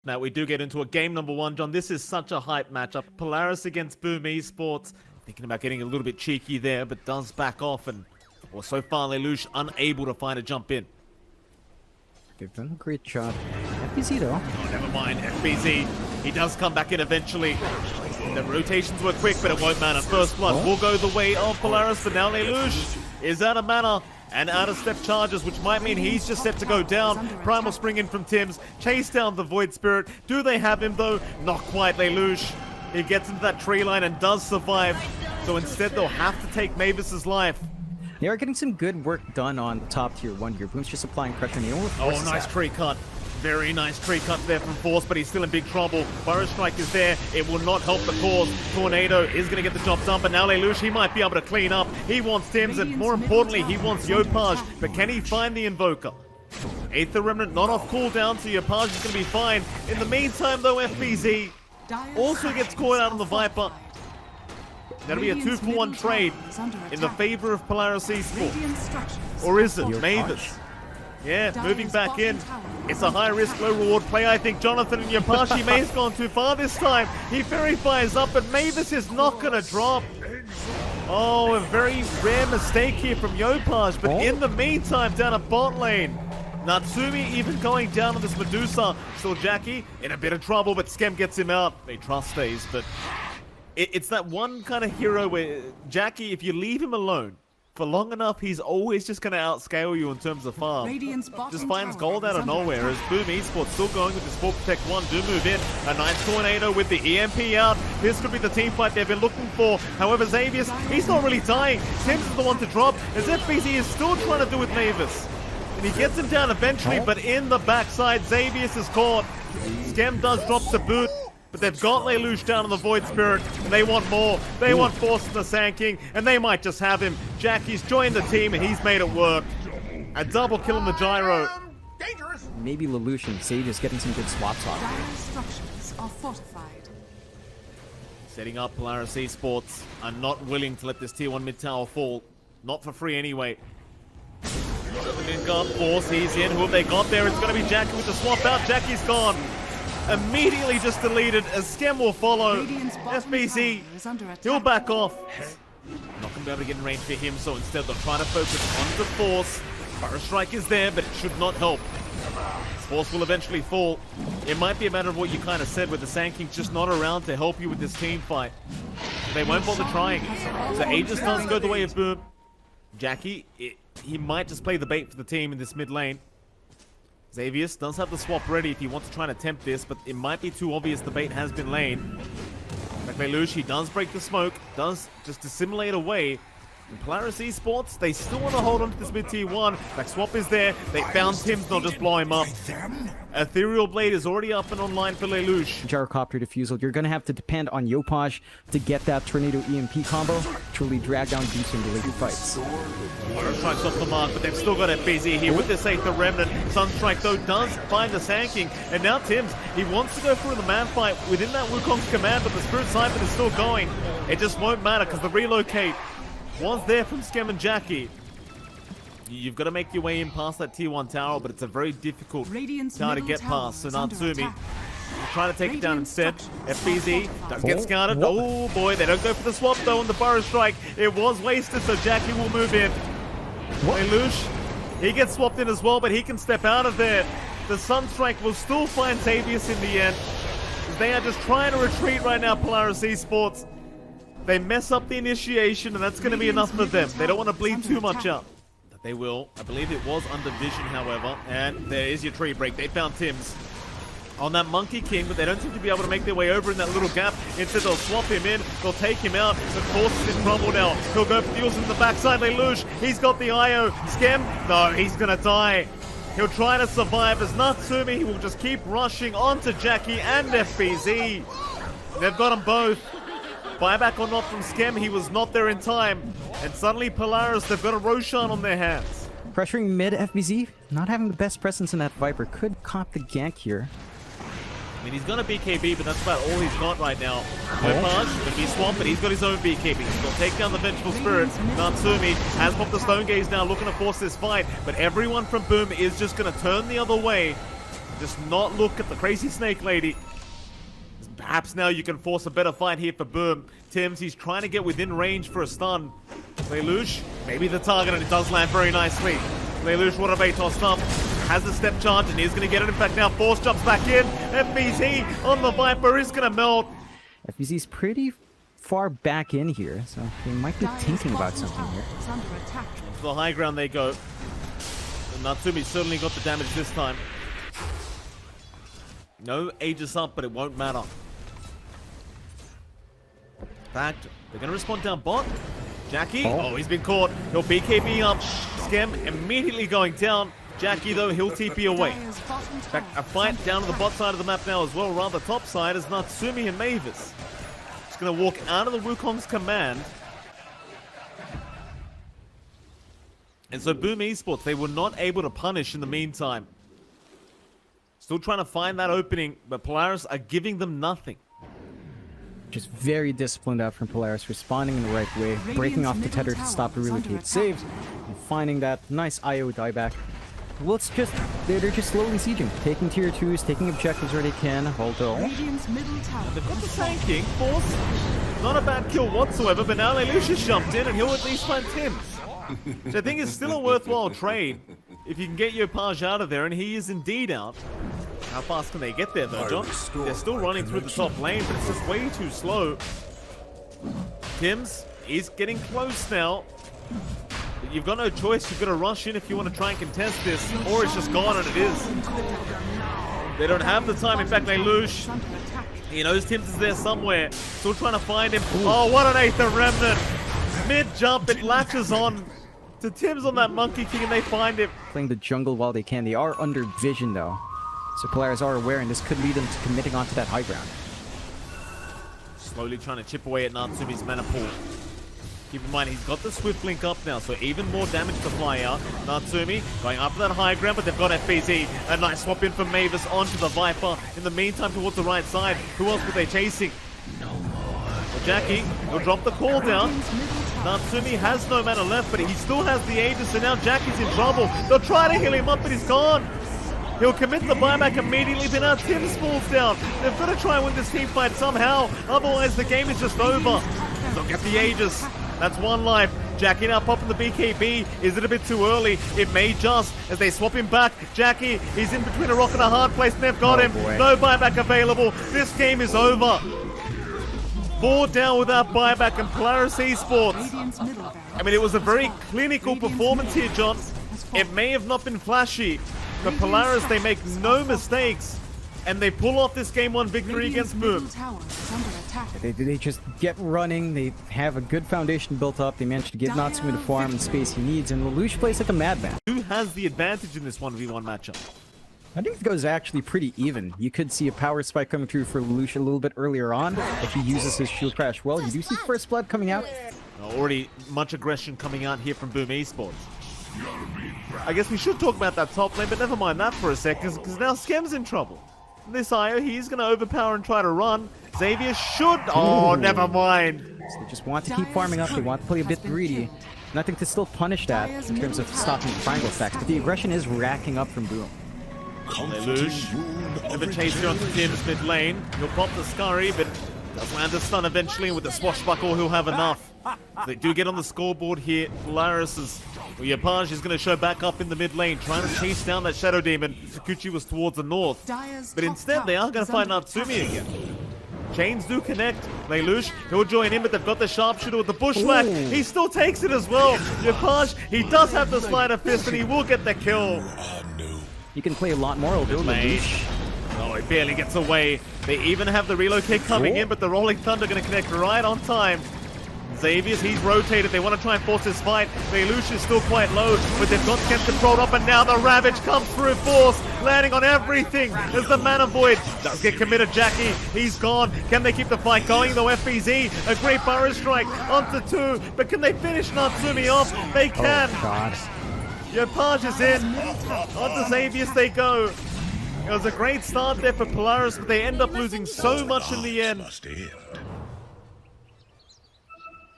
Now we do get into a game number one, John. This is such a hype matchup. Polaris against Boom Esports. Thinking about getting a little bit cheeky there, but does back off, and well, so far Lelouch unable to find a jump in. They've done a great job. FBZ though. Oh, never mind. FBZ. He does come back in eventually. The rotations were quick, but it won't matter. First blood will go the way of Polaris, but now Lelouch is out of mana and out of step charges, which might mean he's just set to go down. Primal spring in from Tims. Chase down the Void Spirit. Do they have him though? Not quite. Lelouch. He gets into that tree line and does survive. So instead, they'll have to take Mavis's life. They are getting some good work done on the top tier 1 here. Boom's just applying pressure. Oh, nice tree cut. Very nice tree cut there from Force, but he's still in big trouble. Burrow Strike is there. It will not help the cause. Tornado is going to get the job done, but now Lelouch, he might be able to clean up. He wants Tims, and more importantly, he wants Yopaj. But can he find the Invoker? Aether Remnant not off cooldown, so Yopaj is going to be fine. In the meantime, though, FBZ also gets caught out on the Viper. That'll be a 2-for-1 trade in the favor of Polaris Esports. Or is it? Mavis. Yeah, moving back in. It's a high-risk, low-reward play, I think. Jonathan and Yopashi may have gone too far this time. He fires up, but Mavis is not going to drop. Oh, a very rare mistake here from Yopaj, but in the meantime, down a bot lane. Natsumi even going down on this Medusa. Still Jackie in a bit of trouble, but Skem gets him out. They trust stays, but it's that one kind of hero where Jackie, if you leave him alone for long enough, he's always just going to outscale you in terms of farm. Just finds gold out of nowhere as Boom Esports still going with this 4 Protect 1. Do move in. A nice tornado with the EMP out. This could be the team fight they've been looking for. However, Xavius, he's not really dying. Tims is the one to drop as FBZ is still trying to do with Mavis. And he gets him down eventually, but in the backside, Xavius is caught. Skem does drop to boot, but they've got Lelouch down on the Void Spirit, and they want more. They want Force in the Sand King, and they might just have him. Jackie's joined the team, and he's made it work. A double kill on the gyro. Maybe Lelouch and Xavius getting some good swaps off. Structures are fortified. Setting up, Polaris Esports are not willing to let this tier 1 mid tower fall. Not for free anyway. Force, he's in. Who have they got there? It's going to be Jackie with the swap out. Jackie's gone. Immediately just deleted as Skem will follow. FBZ, he'll back off. Not going to be able to get in range for him, so instead they're trying to focus on the Force. Burrow Strike is there, but it should not help. Force will eventually fall. It might be a matter of what you kind of said, with the Sand King's just not around to help you with this team fight. They won't bother trying. So Aegis does go the way of Boom. Jackie, he might just play the bait for the team in this mid lane. Xavius does have the swap ready if he wants to try and attempt this, but it might be too obvious the bait has been laid. Like Lelouch, he does break the smoke, does just dissimulate away. And Polaris Esports, they still want to hold on to this mid tier 1. Like swap is there, they found Tims, they'll just blow him up. Ethereal Blade is already up and online for Lelouch. Gyrocopter defusal. You're going to have to depend on Yopaj to get that Tornado EMP combo to really drag down beats in the later fights. Strikes off the mark, but they've still got it busy here with this Aether Remnant. Sunstrike, though, does find the Sand King. And now Tims, he wants to go through the man fight within that Wukong's command, but the Spirit Siphon is still going. It just won't matter because the relocate was there from Skem and Jackie. You've got to make your way in past that tier 1 tower, but it's a very difficult tower to get past. So Natsumi trying to take it down instead. FBZ does get scouted. Oh boy, they don't go for the swap though on the Burrow Strike. It was wasted, so Jackie will move in. Lelouch, he gets swapped in as well, but he can step out of there. The Sunstrike will still find Xavius in the end. They are just trying to retreat right now, Polaris Esports. They mess up the initiation, and that's going to be enough for them. They don't want to bleed too much up. But they will. I believe it was under vision, however. And there is your tree break. They found Tims on that Monkey King, but they don't seem to be able to make their way over in that little gap. Instead, they'll swap him in. They'll take him out. The Force is in trouble now. He'll go for the Eels in the backside. Lelouch, he's got the IO. Skem, no, he's going to die. He'll try to survive as Natsumi. He will just keep rushing onto Jackie and FBZ. They've got them both. Buyback or not from Skem, he was not there in time. And suddenly Polaris, they've got a Roshan on their hands. Pressuring mid FBZ, not having the best presence in that Viper. Could cop the gank here. I mean, he's got a BKB, but that's about all he's got right now. Yopaj could be swamped, but he's got his own BKB. He's going to take down the Vengeful Spirit. Natsumi has popped the Stone Gaze now, looking to force this fight. But everyone from Boom is just going to turn the other way. Just not look at the crazy snake lady. Perhaps now you can force a better fight here for Boom. Tim's, he's trying to get within range for a stun. Lelouch, maybe the target, and it does land very nicely. Lelouch, what have they tossed up? Has a step charge, and he's going to get it. In fact, now Force jumps back in. FBZ on the Viper is going to melt. FBZ's pretty far back in here, so they might be thinking about something here. To the high ground they go. And Natsumi certainly got the damage this time. No Aegis up, but it won't matter. In fact, they're going to respond down bot. Jackie, oh, he's been caught. He'll BKB up. Skem immediately going down. Jackie, though, he'll TP away. In fact, a fight down to the bot side of the map now as well, rather top side, as Natsumi and Mavis. Just going to walk out of the Wukong's command. And so Boom Esports, they were not able to punish in the meantime. Still trying to find that opening, but Polaris are giving them nothing. Just very disciplined out from Polaris, responding in the right way, breaking off the tether to stop the relocate saves, and finding that nice IO dieback. Well, it's just, they're just slowly sieging, taking tier 2s, taking objectives where they can, although... They've got the tanking, Force. Not a bad kill whatsoever, but now Lelouch jumped in and he'll at least find Tims. Which I think is still a worthwhile trade if you can get Yopaj out of there, and he is indeed out. How fast can they get there though, John? They're still running through the top lane, but it's just way too slow. Tims is getting close now. But you've got no choice, you've got to rush in if you want to try and contest this, or it's just gone, and it is. They don't have the time. In fact, Lelouch, he knows Tims is there somewhere. Still trying to find him. Oh, what an Aether Remnant! Mid-jump, it latches on to Tims on that Monkey King, and they find him. Playing the jungle while they can. They are under vision, though. So Polaris are aware, and this could lead them to committing onto that high ground. Slowly trying to chip away at Natsumi's mana pool. Keep in mind, he's got the Swift Link up now, so even more damage to fly out. Natsumi going up to that high ground, but they've got FBZ. A nice swap in from Mavis onto the Viper. In the meantime, towards the right side, who else were they chasing? No more. Well, Jackie will drop the call down. Natsumi has no mana left, but he still has the Aegis, and now Jackie's in trouble. They'll try to heal him up, but he's gone. He'll commit the buyback immediately, but now Tims falls down. They've got to try and win this team fight somehow, otherwise the game is just over. They'll get the Aegis. That's one life. Jackie now popping the BKB. Is it a bit too early? It may just, as they swap him back. Jackie, he's in between a rock and a hard place, and they've got him. Boy. No buyback available. This game is over. 4 down without buyback, and Polaris Esports. I mean, it was a very clinical performance here, John. It may have not been flashy, but Polaris, they make no mistakes, and they pull off this Game 1 victory against Boom. They just get running, they have a good foundation built up, they manage to give Natsumi the farm and space he needs, and Lelouch plays like a madman. Who has the advantage in this 1v1 matchup? I think it goes actually pretty even. You could see a power spike coming through for Lelouch a little bit earlier on, if he uses his shield crash well. You do see first blood coming out. Already much aggression coming out here from Boom Esports. I guess we should talk about that top lane, but never mind that for a sec, because now Skem's in trouble. This IO, he's going to overpower and try to run. Xavier should... Oh, never mind. So they just want to keep farming up, they want to play a bit greedy. And I think to still punish that in terms of stopping the triangle stacks, but the aggression is racking up from Boom. Lelouch, never chased here onto Tim's mid lane. He'll pop the Scurry, but does land a stun eventually, and with the swashbuckle, he'll have enough. They do get on the scoreboard here. Polaris is... Well, Yopaj is going to show back up in the mid lane, trying to chase down that Shadow Demon. Sakuchi was towards the north. But instead, they are going to find Natsumi again. Chains do connect. Lelouch, he'll join in, but they've got the sharpshooter with the bushwhack. He still takes it as well. Yopaj, he does have the slider fist, and he will get the kill. You can play a lot more, although Lelouch. Oh, he barely gets away. They even have the relocate coming in, but the Rolling Thunder going to connect right on time. Xavier's, he's rotated. They want to try and force this fight. Lelouch is still quite low, but they've got Skem controlled up, and now the Ravage comes through force, landing on everything as the Mana Void does get committed. Jackie, he's gone. Can they keep the fight going, though? FBZ, a great Burrow Strike onto 2, but can they finish Natsumi off? They can. Oh, God. Yopaj is in. Onto Xavier's they go. It was a great start there for Polaris, but they end up losing so much in the end.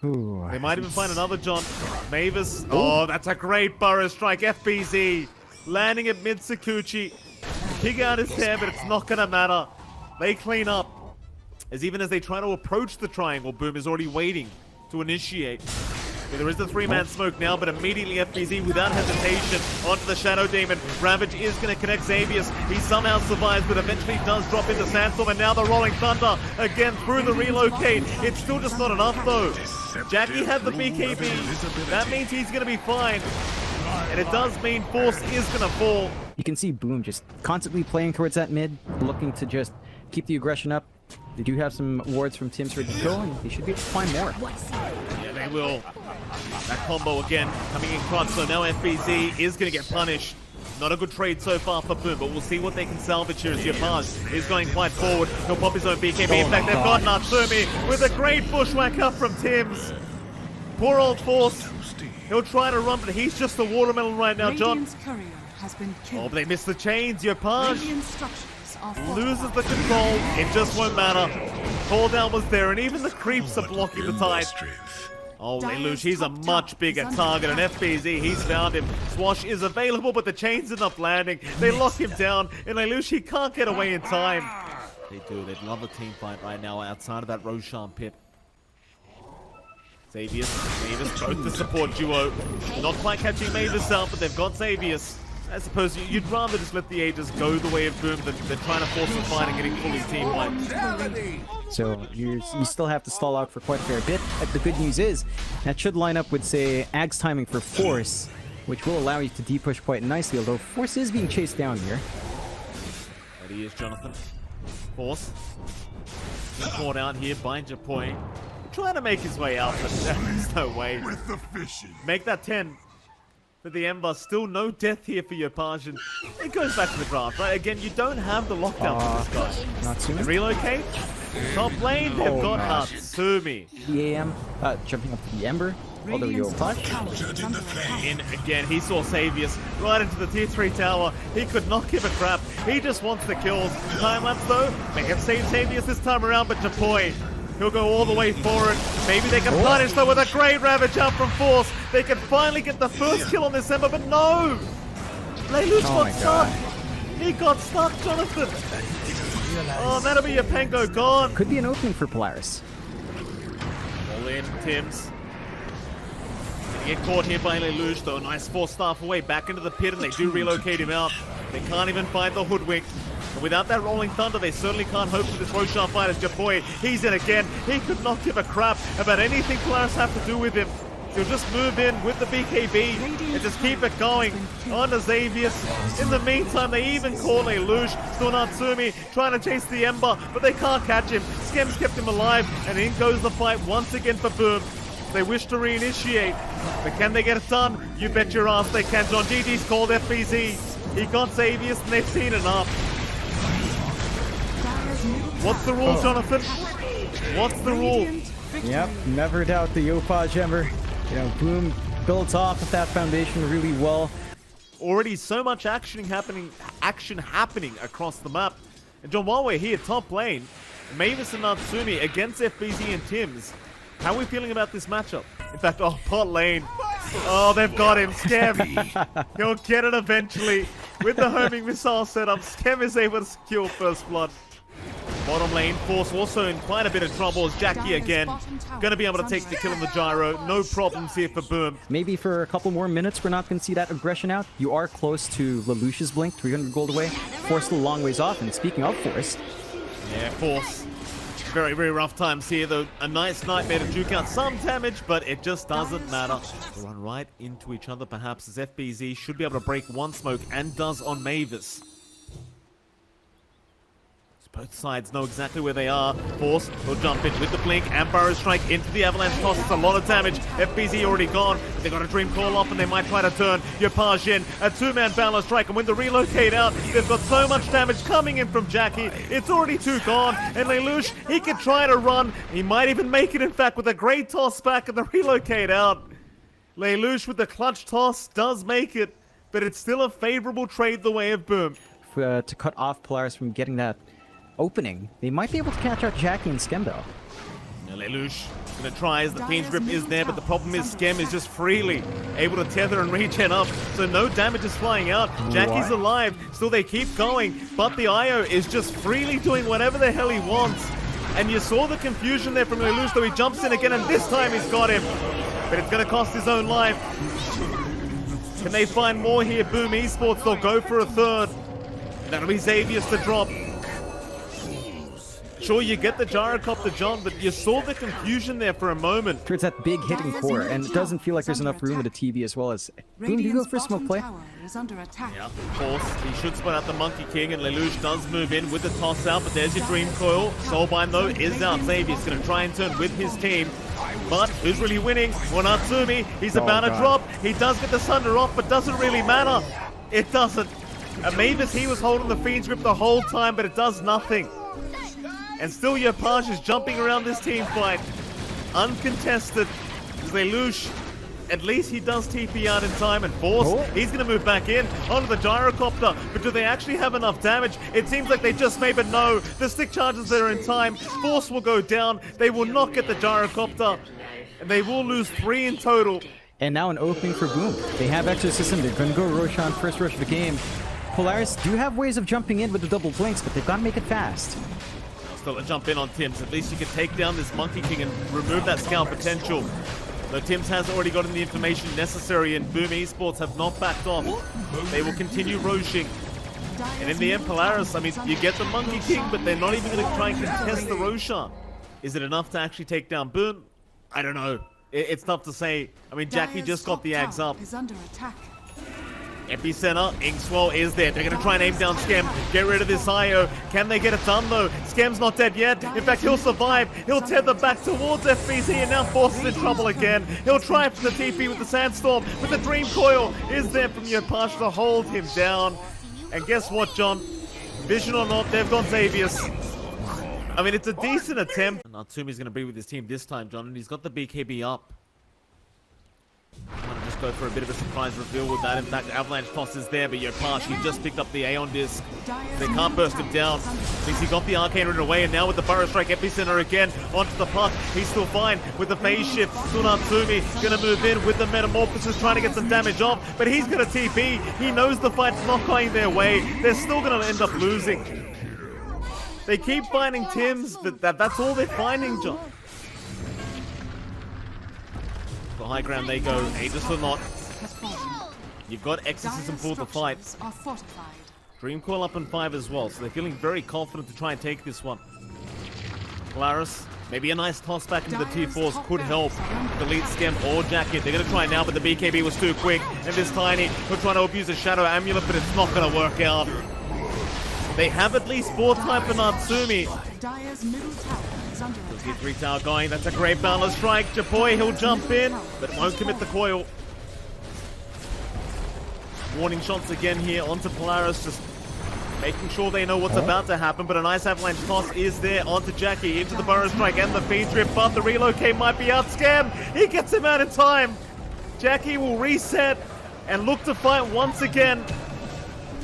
Ooh. They might even find another John. Mavis. Oh, that's a great Burrow Strike. FBZ landing at mid Sakuchi. pig out his hair, but it's not gonna matter. They clean up. As even as they try to approach the triangle, Boom is already waiting to initiate. Yeah, there is the 3-man smoke now, but immediately FBZ without hesitation onto the Shadow Demon. Ravage is going to connect Xavius. He somehow survives, but eventually does drop into Sandstorm, and now the Rolling Thunder again through the relocate. It's still just not enough though. Jackie had the BKB. That means he's going to be fine. And it does mean Force is going to fall. You can see Boom just constantly playing towards that mid, looking to just keep the aggression up. They do have some wards from Tim's ready to go, and they should be able to find more. Yeah, they will. That combo again coming in clutch, so now FBZ is going to get punished. Not a good trade so far for Boom, but we'll see what they can salvage here as Yapaz is going quite forward. He'll pop his own BKB. In fact, they've got Natsumi with a great bushwhack up from Tim's. Poor old Force. He'll try to run, but he's just a watermelon right now, John. Radiant's courier has been killed. Oh, but they missed the chains. Yapaz Radiant structures are loses fortified. the control. It just won't matter. Cooldown was there, and even the creeps are blocking the tide. Oh, Lelouch, he's a much bigger target, and FBZ, he's found him. Swash is available, but the chains end up landing. They lock him down, and Lelouch, he can't get away in time. They do. They'd love a team fight right now outside of that Roshan pit. Xavius, Mavis, both the support duo. Not quite catching Mavis out, but they've got Xavius. I suppose you'd rather just let the Aegis go the way of Boom than trying to force the fight and getting fully team wiped. So you still have to stall out for quite a fair bit. But the good news is that should line up with, say, Ag's timing for Force, which will allow you to de-push quite nicely, although Force is being chased down here. There he is, Jonathan. Force. Being caught out here by Japoi. Trying to make his way out, but there's no way. Make that 10. For the Ember, still no death here for your Parsian. It goes back to the draft, right? Again, you don't have the lockdown for this guy. Natsumi? Relocate? Top lane, they've got gosh. Natsumi. The AM, jumping up to the Ember, although you'll touch. In again, he saw Xavius right into the tier 3 tower. He could not give a crap. He just wants the kills. Time-lapse though, may have saved Xavius this time around, but Japoi, he'll go all the way for it. Maybe they can punish though with a great Ravage out from Force. They can finally get the first kill on this Ember, but no! Lelouch got stuck. He got stuck, Jonathan. Oh, that'll be your Pengo gone. Could be an opening for Polaris. All in, Tims. Gonna get caught here by Lelouch though. Nice Force staff away back into the pit, and they do relocate him out. They can't even find the Hoodwink. And without that Rolling Thunder, they certainly can't hope for this Roshan fight as Japoi. He's in again. He could not give a crap about anything Polaris have to do with him. He'll just move in with the BKB and just keep it going on to Xavius. In the meantime, they even call Lelouch, still Natsumi, trying to chase the Ember, but they can't catch him. Skem's kept him alive, and in goes the fight once again for Boom. They wish to reinitiate, but can they get it done? You bet your ass they can. John GG's called FBZ. He got Xavius, and they've seen enough. What's the rule, Jonathan? What's the rule? Yep, never doubt the Yopaj Ember. You know, Boom builds off of that foundation really well. Already so much action happening across the map. And John, while we're here, top lane, Mavis and Natsumi against FBZ and Tims. How are we feeling about this matchup? In fact, oh, bot lane. Oh, they've got him. Skem. He'll get it eventually. With the homing missile setup, Skem is able to secure first blood. Bottom lane, Force also in quite a bit of trouble as Jackie again. Going to be able to take the kill in the gyro. No problems here for Boom. Maybe for a couple more minutes, we're not going to see that aggression out. You are close to Lelouch's blink, 300 gold away. Force still a long ways off, and speaking of Force. Yeah, Force. Very, very rough times here, though. A nice nightmare to juke out some damage, but it just doesn't matter. They run right into each other, perhaps, as FBZ should be able to break one smoke, and does on Mavis. Both sides know exactly where they are. Force will jump in with the blink and Burrow Strike into the avalanche toss. It's a lot of damage. FBZ already gone, but they got a Dream Call off and they might try to turn. Yopaj in, a 2-man balance strike, and when the relocate out, they've got so much damage coming in from Jackie. It's already 2 gone, and Lelouch, he can try to run. He might even make it, in fact, with a great toss back and the relocate out. Lelouch with the clutch toss does make it, but it's still a favorable trade the way of Boom. To cut off Polaris from getting that opening, they might be able to catch out Jackie and Skemdo. Lelouch Gonna try as the Fiend's Grip is there, but the problem is Skem is just freely able to tether and regen up, so no damage is flying out. Jackie's alive, still they keep going, but the IO is just freely doing whatever the hell he wants. And you saw the confusion there from Lelouch, though he jumps in again, and this time he's got him. But it's gonna cost his own life. Can they find more here? Boom Esports, they'll go for a third. That'll be Xavier's to drop. Sure, you get the gyrocopter, John, but you saw the confusion there for a moment. Towards that big hitting core, and it doesn't feel like there's enough room with the TV as well as... Boom, do you go for a smoke play? Yeah, of course. He should spot out the Monkey King, and Lelouch does move in with the toss out, but there's your Dream Coil. Soulbind, though, is out. Xavier's going to try and turn with his team. But who's really winning? Well, Natsumi, he's about to drop. He does get the Sunder off, but doesn't really matter. It doesn't. Mavis, he was holding the Fiend's Grip the whole time, but it does nothing. And still Yopaj is jumping around this team fight. Uncontested. Lelouch, at least he does TP out in time, and Force, he's going to move back in onto the gyrocopter. But do they actually have enough damage? It seems like they just may, but no. The stick charges there in time. Force will go down. They will not get the gyrocopter. And they will lose 3 in total. And now an opening for Boom. They have extra system. They're going to go Roshan first rush of the game. Polaris do have ways of jumping in with the double blinks, but they've got to make it fast. Still a jump in on Tims. At least you can take down this Monkey King and remove that scout potential. Though Tims has already gotten the information necessary, and Boom Esports have not backed off. They will continue roshing. And in the end, Polaris, I mean, you get the Monkey King, but they're not even going to try and contest the Roshan. Is it enough to actually take down Boom? I don't know. It's tough to say. I mean, Jackie just got the Ags up. Epicenter, Inkswell is there. They're going to try and aim down Skem. Get rid of this IO. Can they get it done though? Skem's not dead yet. In fact, he'll survive. He'll tether back towards FBC and now Force is in trouble again. He'll try for the TP with the Sandstorm, but the Dream Coil is there from Yopaj to hold him down. And guess what, John? Vision or not, they've got Xavier's. I mean, it's a decent attempt. Natsumi's going to be with his team this time, John, and he's got the BKB up. Just go for a bit of a surprise reveal with that. In fact, Avalanche toss is there, but Yopaj, he just picked up the Aeon disc. They can't burst him down. Thinks he got the Arcane Rune away, and now with the Burrow Strike Epicenter again onto the puck. He's still fine with the phase shift. Natsumi gonna move in with the Metamorphosis, trying to get some damage off, but he's gonna TP. He knows the fight's not going their way. They're still gonna end up losing. They keep finding Tims, but that's all they're finding, John. For high ground they go, Aegis or not. You've got Exorcism for the fight. Dream Coil up on 5 as well, so they're feeling very confident to try and take this one. Polaris, maybe a nice toss back into the T4s could help. Delete Skem or Jacket. They're going to try now, but the BKB was too quick. And this Tiny, we're trying to abuse a Shadow Amulet, but it's not going to work out. They have at least 4 time for Natsumi. Get 3 tower going. That's a great balance strike. Chapoy, he'll jump in, but won't commit the coil. Warning shots again here onto Polaris, just making sure they know what's about to happen. But a nice avalanche toss is there onto Jackie, into the Burrow Strike and the Fiend Grip, but the relocate might be out. Scam, he gets him out in time. Jackie will reset and look to fight once again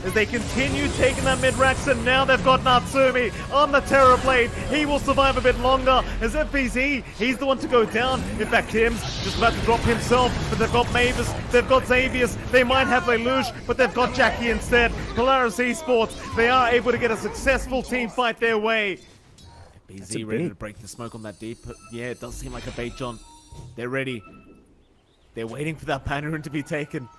as they continue taking that mid-racks, and now they've got Natsumi on the Terror Blade. He will survive a bit longer as FBZ, he's the one to go down. In fact, Tim's just about to drop himself, but they've got Mavis, they've got Xavier's, they might have Lelouch, but they've got Jackie instead. Polaris Esports, they are able to get a successful team fight their way. FBZ ready to break the smoke on that deep. Yeah, it does seem like a bait, John. They're ready. They're waiting for that banner to be taken.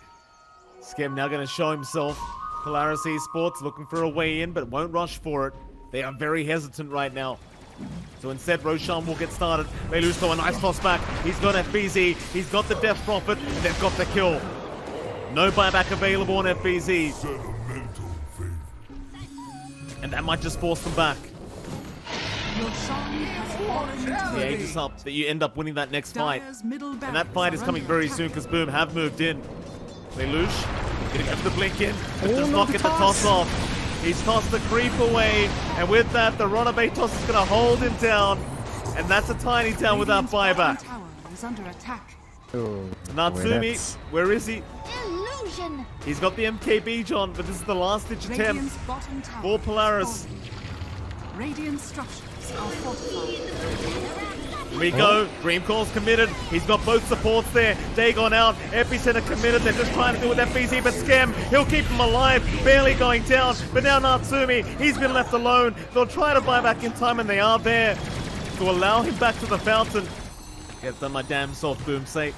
Skem now going to show himself. Polaris Esports looking for a way in, but won't rush for it. They are very hesitant right now. So instead, Roshan will get started. Lelouch though, a nice toss back. He's got FBZ, he's got the Death Prophet, and they've got the kill. No buyback available on FBZ. And that might just force them back. The Aegis up, that you end up winning that next fight. And that fight is coming very soon because Boom have moved in. Lelouch gonna get the blink in, but does not get the toss off. He's tossed the creep away, and with that, the Runaway toss is gonna hold him down. And that's a tiny town without buyback. Natsumi, where is he? Illusion. He's got the MKB, John, but this is the last ditch attempt for Polaris. Radiant structures are fortified. Here we go. Dreamcall's committed. He's got both supports there. Dagon out. Epicenter committed. They're just trying to do with FBZ, but Skem, he'll keep him alive. Barely going down. But now Natsumi, he's been left alone. They'll try to buy back in time, and they are there to allow him back to the fountain. Get them my damn soft boom sake.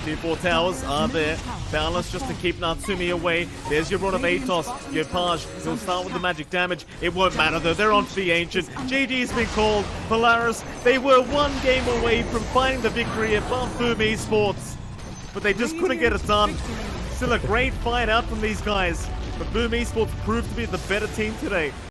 Tier 4 towers are there. Balance just to keep Natsumi away. There's your run of Atos. Your Page. He'll start with the magic damage. It won't matter though. They're on to the Ancient. GG's been called. Polaris, they were one game away from finding the victory above Boom Esports. But they just couldn't get it done. Still a great fight out from these guys. But Boom Esports proved to be the better team today.